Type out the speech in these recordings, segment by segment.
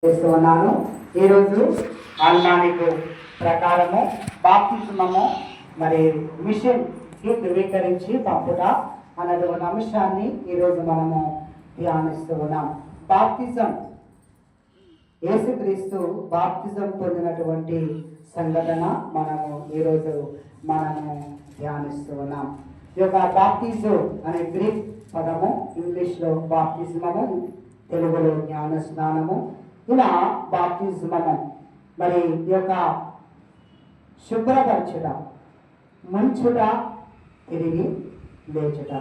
చేస్తూ ఉన్నాను. ఈరోజు ఆల్మానిక్ ప్రకారము బాప్తిస్మము మరి మిషన్కి ధృవీకరించి పంపుట అన్నటువంటి అంశాన్ని ఈరోజు మనము ధ్యానిస్తూ ఉన్నాం. బాప్తిజం, యేసుక్రీస్తు బాప్తిజం పొందినటువంటి సంఘటన ఈరోజు మనము ధ్యానిస్తూ ఉన్నాం. ఈ యొక్క బాప్తిజం అనే గ్రీక్ పదము, ఇంగ్లీష్లో బాప్తిజమము, తెలుగులో జ్ఞాన స్నానము. ఇలా బాప్తిజమము మరి ఈ యొక్క శుభ్రపరచుట, ముంచుట, తిరిగి లేచుట.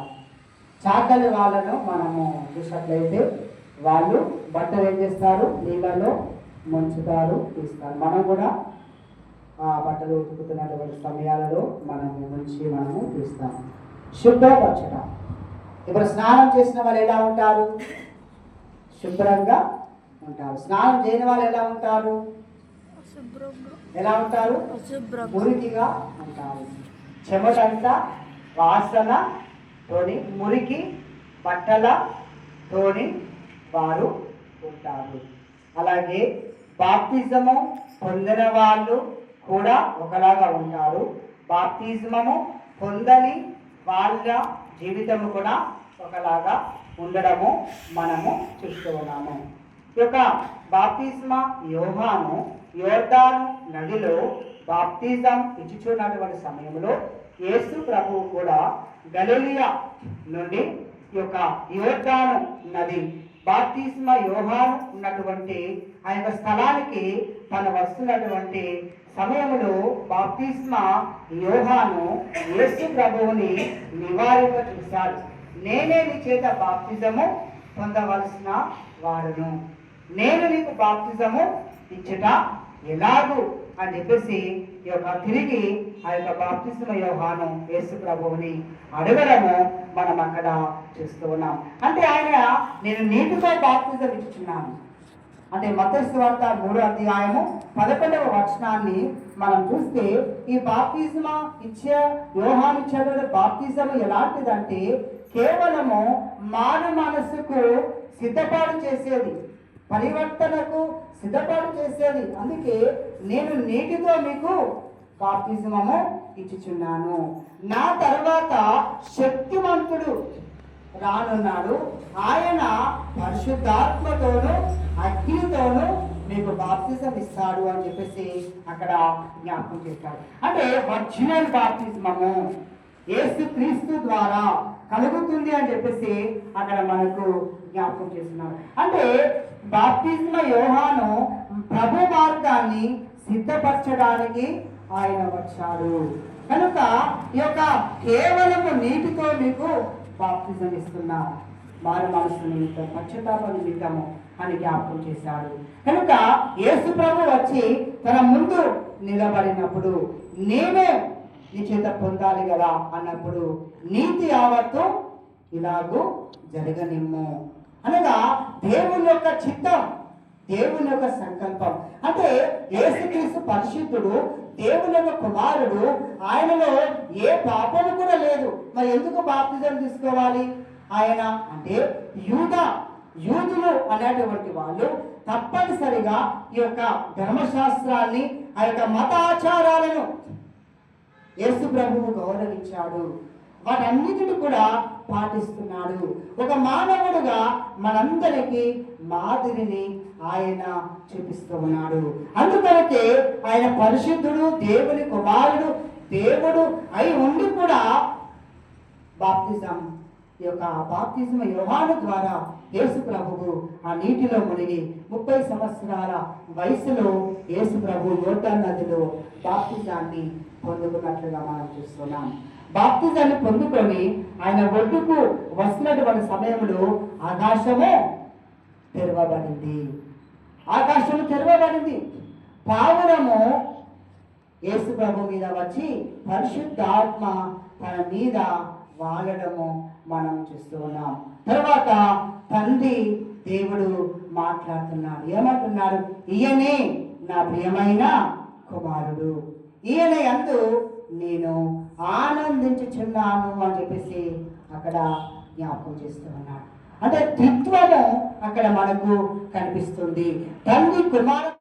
చాకలి వాళ్ళను మనము చూసినట్లయితే వాళ్ళు బట్టలు ఏం చేస్తారు, నీళ్ళలో ముంచుతారు, తీస్తారు. మనం కూడా ఆ బట్టలు ఉతుకుతున్నటువంటి సమయాలలో మనము తీస్తాము. శుభ్రపరచుట. ఇప్పుడు స్నానం చేసిన వాళ్ళు ఎలా ఉంటారు? శుభ్రంగా ఉంటారు. స్నానం చేయని వాళ్ళు ఎలా ఉంటారు? మురికిగా ఉంటారు. చెమటంతా వాసన తోని, మురికి బట్టల తోని వారు ఉంటారు. అలాగే బాప్తిజము పొందిన వాళ్ళు కూడా ఒకలాగా ఉంటారు. బాప్తిజము పొందని వాళ్ళ జీవితము కూడా ఒకలాగా ఉండడము మనము చూస్తూ ఉన్నాము. ఈ యొక్క బాప్తిస్మ యోహాను యోర్దాను నదిలో బాప్తిజం ఇచ్చుచున్నటువంటి సమయంలో యేసు ప్రభువు కూడా గలిలయ నుండి ఈ యొక్క యోర్దాను నది బాప్తిస్మ యోహాను ఉన్నటువంటి ఆ యొక్క స్థలానికి తను వస్తున్నటువంటి సమయంలో బాప్తిస్మ యోహాను యేసు ప్రభువుని నివారింప చూశాడు. నేనే నీ చేత బాప్తిజము పొందవలసిన వాడును, నేను నీకు బాప్తిజము ఇచ్చుట ఎలాగు అని చెప్పేసి ఈ యొక్క తిరిగి ఆ యొక్క బాప్తిస్మ యోహాను యేసు ప్రభువుని అడగడము మనం అక్కడ చూస్తూ ఉన్నాం. అంటే ఆయన నేను నీటితో బాప్తిజం ఇచ్చుచున్నాను అంటే మత్తయి సువార్త 3వ అధ్యాయము 11వ వచనాన్ని మనం చూస్తే ఈ బాప్తిజం ఇచ్చే యోహాను ఇచ్చేటువంటి బాప్తిజం ఎలాంటిదంటే కేవలము మారు మనస్సుకు సిద్ధపాటు చేసేది, పరివర్తనకు సిద్ధపాటు చేసేది. అందుకే నేను నీటితో మీకు బాప్తిజమము ఇచ్చుచున్నాను, నా తర్వాత శక్తివంతుడు రానున్నాడు, ఆయన పరిశుద్ధాత్మతోను అగ్నితోను మీకు బాప్తిజం ఇస్తాడు అని చెప్పేసి అక్కడ జ్ఞాపకం చేస్తాడు. అంటే ఒరిజినల్ బాప్తిజమము యేసుక్రీస్తు ద్వారా కలుగుతుంది అని చెప్పేసి అక్కడ మనకు జ్ఞాపకం చేస్తున్నారు. అంటే బాప్తిస్మ యోహాను ప్రభు మార్గాన్ని సిద్ధపరచడానికి ఆయన వచ్చాడు కనుక ఈ యొక్క కేవలము నీటితో మీకు బాప్తిజం ఇస్తున్నా, మారు మనసు నిమిత్తం, పశ్చాత్తాప నిమిత్తము అని జ్ఞాపకం చేశాడు. కనుక యేసు ప్రభు వచ్చి తన ముందు నిలబడినప్పుడు నేనే నీ చేత పొందాలి కదా అన్నప్పుడు నీతి యావత్తు ఇలాగూ జరగనిమ్ము అనగా దేవుని యొక్క చిత్తం, దేవుని యొక్క సంకల్పం. అంటే యేసుక్రీస్తు పరిశుద్ధుడు, దేవుని యొక్క కుమారుడు, ఆయనలో ఏ పాపము కూడా లేదు. మరి ఎందుకు బాప్తిజం తీసుకోవాలి ఆయన అంటే యూదులు అనేటువంటి వాళ్ళు తప్పనిసరిగా ఈ యొక్క ధర్మశాస్త్రాన్ని, ఆ యొక్క మతాచారాలను యేసు ప్రభువు గౌరవించాడు, వాటన్నిటిని కూడా పాటిస్తున్నాడు. ఒక మానవుడుగా మనందరికీ మాదిరిని ఆయన చూపిస్తూ ఉన్నాడు. అందుకనకే ఆయన పరిశుద్ధుడు, దేవుని కుమారుడు, దేవుడు అయి ఉండి కూడా బాప్తిజం యోహాను ద్వారా యేసు ప్రభువు ఆ నీటిలో మునిగి 30 సంవత్సరాల వయసులో యేసు ప్రభు యోర్దాను నదిలో బాప్తిజాన్ని పొందుకున్నట్లుగా మనం చూస్తున్నాం. బాప్తిజాన్ని పొందుకొని ఆయన ఒడ్డుకు వస్తున్నటువంటి సమయంలో ఆకాశము తెరవబడింది. పావురము యేసు ప్రభు మీద వచ్చి పరిశుద్ధాత్మ తన మీద వాలడము మనం చూస్తూ ఉన్నాం. తర్వాత తండ్రి దేవుడు మాట్లాడుతున్నాడు. ఏమంటున్నాడు? ఈయనే నా ప్రియమైన కుమారుడు, ఈయన యందు నేను ఆనందించుచున్నాను అని చెప్పేసి అక్కడ జ్ఞాపకం చేస్తూ ఉన్నాడు. అంటే త్రిత్వము అక్కడ మనకు కనిపిస్తుంది. తండ్రి కుమార